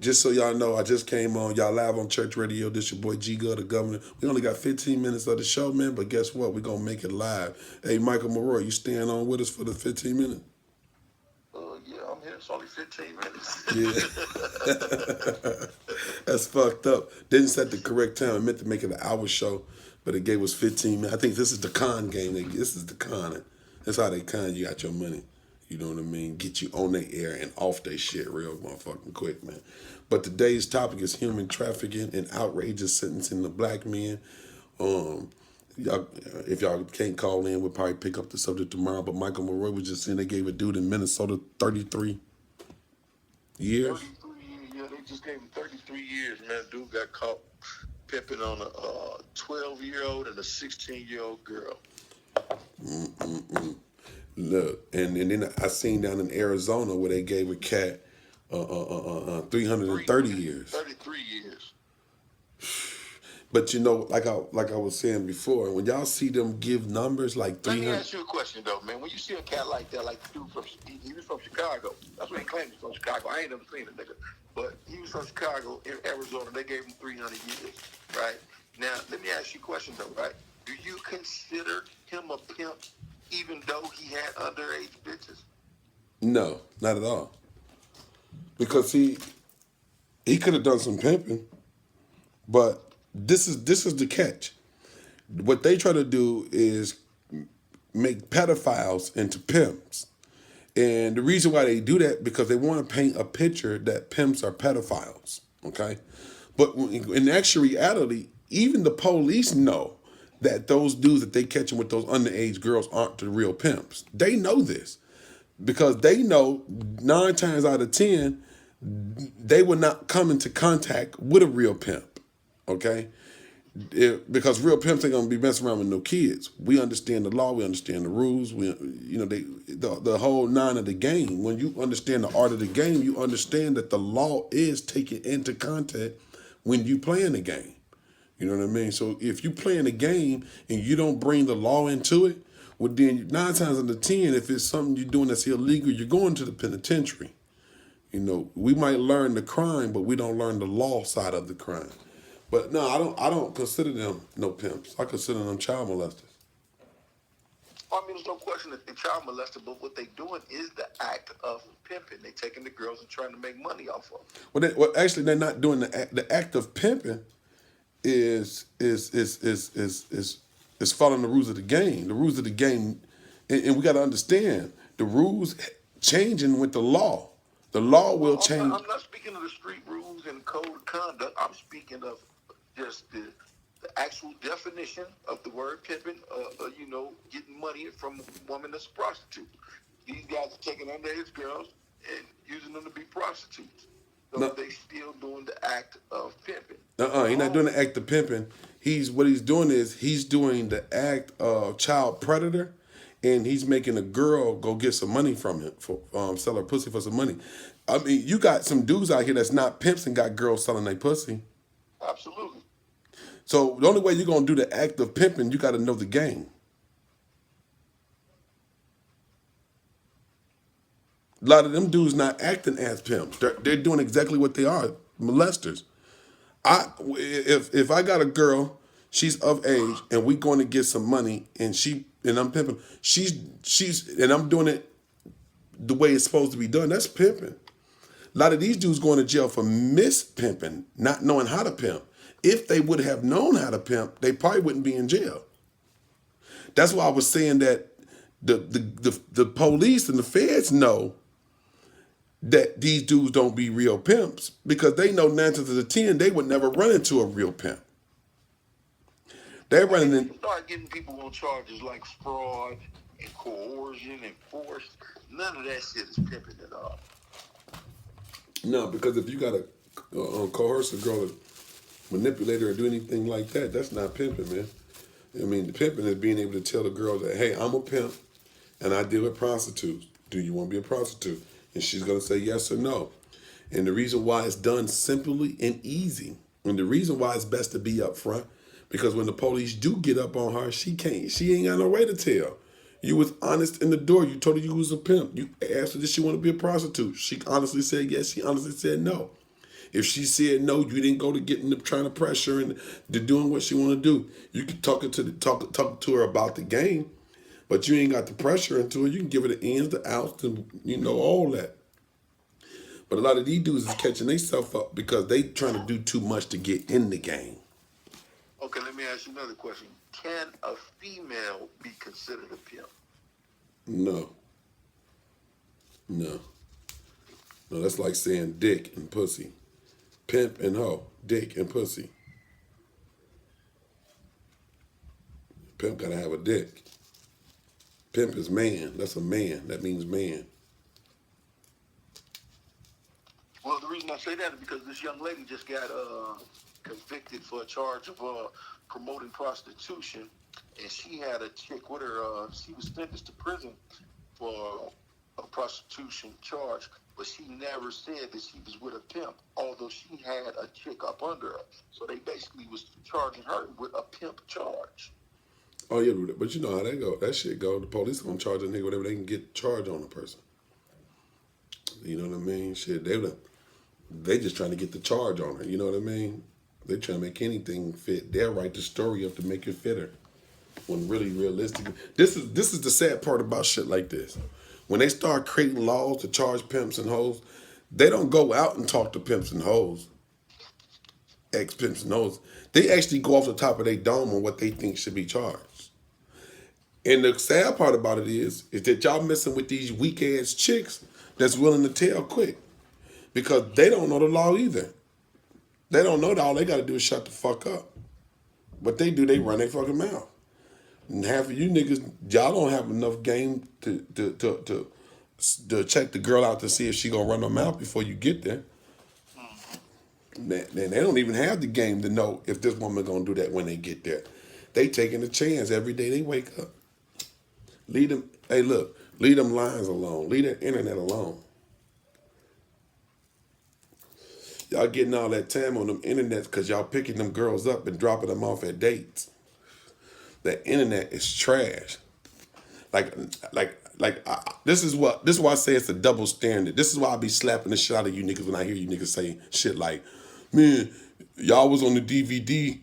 just so y'all know, I just came on. Y'all live on Church Radio. This your boy G Good, the governor. We only got 15 minutes of the show, man, but guess what? We're going to make it live. Hey, Michael Maroy, you staying on with us for the 15 minutes? Yeah, I'm here. It's only 15 minutes. Yeah. That's fucked up. Didn't set the correct time. I meant to make it an hour show, but it gave us 15 minutes. I think this is the con game. This is the con. That's how they con you out your money. You know what I mean? Get you on their air and off their shit real motherfucking quick, man. But today's topic is human trafficking and outrageous sentencing of black men. Y'all, if y'all can't call in, we'll probably pick up the subject tomorrow. But Michael Maroy was just saying they gave a dude in Minnesota 33 years. 33 years. Yeah, they just gave him 33 years, man. Dude got caught pimping on a 12-year-old and a 16-year-old girl. Look, and then I seen down in Arizona where they gave a cat 330 years. 33 years. But you know, like I was saying before, when y'all see them give numbers like 300. Let me ask you a question though, man. When you see a cat like that, like the dude he was from Chicago. That's what he claimed he's from Chicago. I ain't never seen a nigga, but he was from Chicago in Arizona. They gave him 300 years, right? Now, let me ask you a question though, right? Do you consider him a pimp, even though he had underage bitches? No, not at all. Because he could have done some pimping, but this is the catch. What they try to do is make pedophiles into pimps. And the reason why they do that, because they want to paint a picture that pimps are pedophiles, okay? But in actual reality, even the police know that those dudes that they catching with those underage girls aren't the real pimps. They know this because they know 9 times out of 10, they will not come into contact with a real pimp, okay? Because real pimps ain't gonna be messing around with no kids. We understand the law, we understand the rules. The whole 9 of the game. When you understand the art of the game, you understand that the law is taken into contact when you playing the game. You know what I mean? So if you playing the game and you don't bring the law into it, well then 9 times out of 10, if it's something you're doing that's illegal, you're going to the penitentiary. You know, we might learn the crime, but we don't learn the law side of the crime. But no, I don't consider them no pimps. I consider them child molesters. I mean, there's no question that they're child molested, but what they're doing is the act of pimping. They're taking the girls and trying to make money off of them. Well, actually, they're not doing the act. The act of pimping is following the rules of the game. The rules of the game, and we got to understand the rules changing with the law. The law will change. I'm not speaking of the street rules and code of conduct. I'm speaking of just the actual definition of the word pimping, getting money from a woman that's a prostitute. These guys are taking underage girls and using them to be prostitutes. So they still doing the act of pimping. He's not doing the act of pimping. He's doing the act of child predator, and he's making a girl go get some money from him for sell her pussy for some money. I mean, you got some dudes out here that's not pimps and got girls selling their pussy. Absolutely. So the only way you're gonna do the act of pimping, you got to know the game. A lot of them dudes not acting as pimps. They're doing exactly what they are, molesters. If I got a girl, she's of age, and we going to get some money, and I'm pimping. She's and I'm doing it the way it's supposed to be done. That's pimping. A lot of these dudes going to jail for mispimping, not knowing how to pimp. If they would have known how to pimp, they probably wouldn't be in jail. That's why I was saying that the police and the feds know that these dudes don't be real pimps because they know 9 times out of 10 they would never run into a real pimp. They're running in. Start getting people on charges like fraud and coercion and force. None of that shit is pimping at all. No, because if you got a coerce a girl to manipulate her or do anything like that, that's not pimping, man. I mean, the pimping is being able to tell the girl that, hey, I'm a pimp and I deal with prostitutes. Do you want to be a prostitute? And she's going to say yes or no. And the reason why it's done simply and easy, and the reason why it's best to be up front, because when the police do get up on her, she ain't got no way to tell. You was honest in the door. You told her you was a pimp. You asked her, did she want to be a prostitute? She honestly said yes. She honestly said no. If she said no, you didn't go to getting the trying to pressure and to doing what she want to do. You can talk to her about the game, but you ain't got the pressure into it. You can give her the ins, the outs, and all that. But a lot of these dudes is catching themselves up because they trying to do too much to get in the game. Okay, let me ask you another question. Can a female be considered a pimp? No. No. No, that's like saying dick and pussy. Pimp and hoe. Dick and pussy. Pimp gotta have a dick. Pimp is man. That's a man. That means man. Well, the reason I say that is because this young lady just got convicted for a charge of promoting prostitution, and she had a chick with her. She was sentenced to prison for a prostitution charge, but she never said that she was with a pimp, although she had a chick up under her. So they basically was charging her with a pimp charge. Oh yeah, but you know how that go. That shit go. The police gonna charge a nigga whatever they can get charged on a person. You know what I mean? Shit, they just trying to get the charge on her. You know what I mean? They trying to make anything fit. They'll write the story up to make it fit her. When really realistic, this is the sad part about shit like this. When they start creating laws to charge pimps and hoes, they don't go out and talk to pimps and hoes, ex-pimps and hoes. They actually go off the top of their dome on what they think should be charged. And the sad part about it is that y'all messing with these weak ass chicks that's willing to tell quick. Because they don't know the law either. They don't know that all they gotta do is shut the fuck up. What they do, they run their fucking mouth. And half of you niggas, y'all don't have enough game to check the girl out to see if she gonna run her mouth before you get there. They don't even have the game to know if this woman gonna do that when they get there. They taking a chance every day they wake up. Leave them lines alone. Leave the internet alone. Y'all getting all that time on them internets because y'all picking them girls up and dropping them off at dates. The internet is trash. This is why I say it's a double standard. This is why I be slapping the shit out of you niggas when I hear you niggas say shit like, man, y'all was on the DVD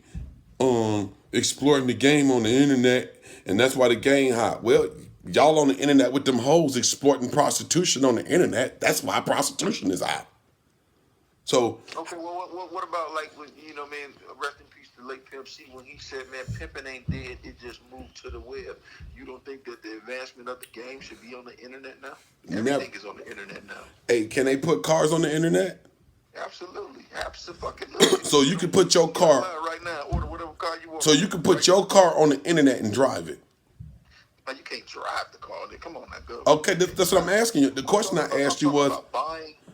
exploring the game on the internet and that's why the game hot. Well, y'all on the internet with them hoes exploiting prostitution on the internet. That's why prostitution is hot. So okay, well, what about like when man, rest in peace to late Pimp C when he said, man, pimping ain't dead, it just moved to the web. You don't think that the advancement of the game should be on the internet now? Everything is on the internet now. Hey, can they put cars on the internet? Absolutely, absolutely. So you can put your car right now. Order whatever car you want. So you can put your car on the internet and drive it. Now you can't drive the car. Come on, now go. Okay, that's what I'm asking you. The question I asked you was.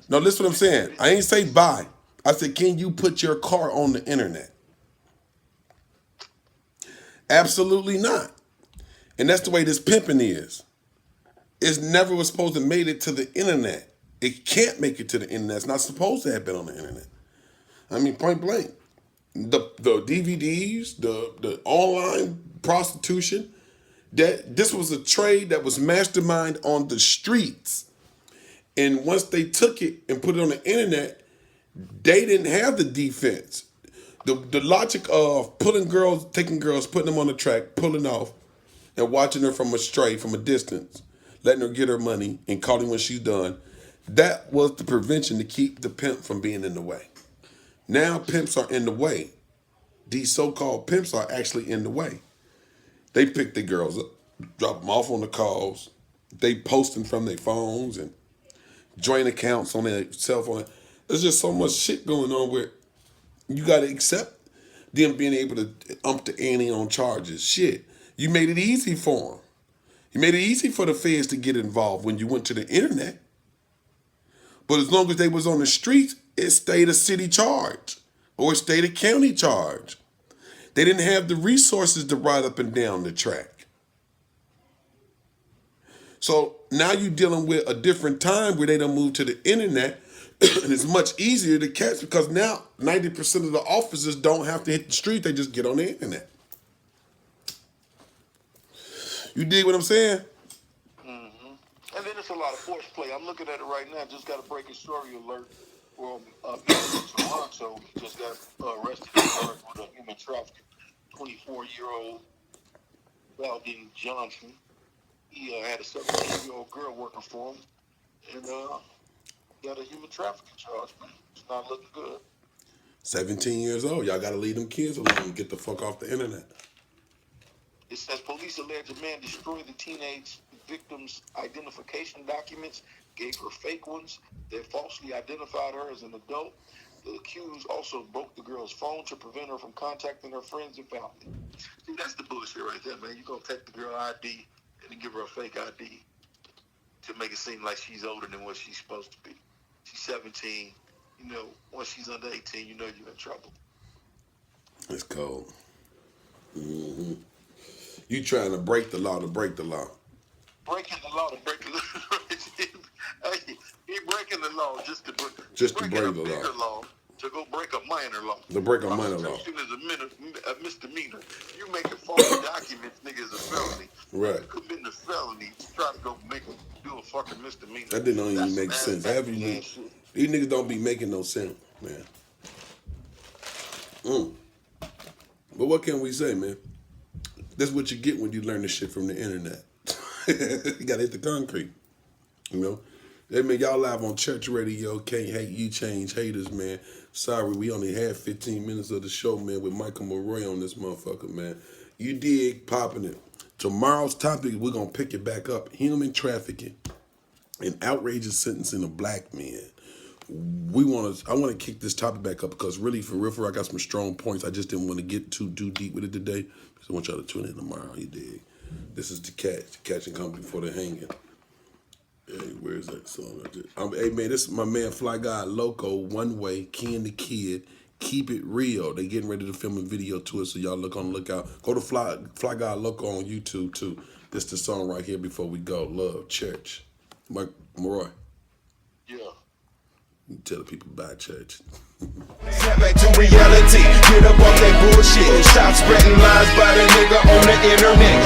No, listen what I'm saying. I ain't say buy. I said, can you put your car on the internet? Absolutely not. And that's the way this pimping is. It's never was supposed to made it to the internet. It can't make it to the internet. It's not supposed to have been on the internet. I mean, point blank. The DVDs, the online prostitution, this was a trade that was masterminded on the streets. And once they took it and put it on the internet, they didn't have the defense. The logic of pulling girls, taking girls, putting them on the track, pulling off, and watching her from a distance, letting her get her money and calling when she's done, that was the prevention to keep the pimp from being in the way. Now pimps are in the way. These so-called pimps are actually in the way. They pick the girls up, drop them off on the calls. They posting from their phones and joint accounts on their cell phone. There's just so much shit going on where you got to accept them being able to ump the ante on charges. Shit, you made it easy for them. You made it easy for the feds to get involved when you went to the internet. But as long as they was on the streets, it stayed a city charge or it stayed a county charge. They didn't have the resources to ride up and down the track. So now you're dealing with a different time where they done moved to the internet and it's much easier to catch because now 90% of the officers don't have to hit the street. They just get on the internet. You dig what I'm saying? Mm-hmm. And then it's a lot of force play. I'm looking at it right now. Just got a breaking story alert from Toronto. He just got arrested and charged with a human trafficking. 24-year-old Valdine Johnson. He had a 17-year-old girl working for him, and got a human trafficking charge. Man, it's not looking good. 17 years old. Y'all gotta leave them kids alone and get the fuck off the internet. It says police allege a man destroyed the teenage victim's identification documents, gave her fake ones that falsely identified her as an adult. The accused also broke the girl's phone to prevent her from contacting her friends and family. See, that's the bullshit right there, man. You're going to take the girl ID and then give her a fake ID to make it seem like she's older than what she's supposed to be. She's 17. You know, once she's under 18, you know you're in trouble. It's cold. Mm-hmm. You trying to break the law to break the law. Breaking the law to break the law. Hey, he breaking the law just to break the law. To go break a minor law. To break a minor law. Prostitution is a misdemeanor. You making false documents, nigga, is a felony. Right. You committing a felony to try to go do a fucking misdemeanor. That didn't even make sense. These niggas don't be making no sense, man. But what can we say, man? That's what you get when you learn this shit from the internet. You gotta hit the concrete, you know? Hey, man, y'all live on Church Radio. Can't hate you, change haters, man. Sorry, we only had 15 minutes of the show, man, with Michael Maroy on this motherfucker, man. You dig, popping it. Tomorrow's topic, we're gonna pick it back up. Human trafficking and outrageous sentencing of black men. I want to kick this topic back up because really, for real, I got some strong points. I just didn't want to get too deep with it today because I want y'all to tune in tomorrow, you dig? This is the catching company for the hanging. Hey, where's that song? Hey, man, this is my man Fly God Loco, One Way, Ken the Kid, Keep It Real. They getting ready to film a video to it, so y'all look on the lookout. Go to Fly God Loco on YouTube, too. This the song right here before we go. Love, Church. Mike Maroy. Yeah. You tell the people about Church. Snap back to reality. Get up off that bullshit. Stop spreading lies by the nigga on the internet.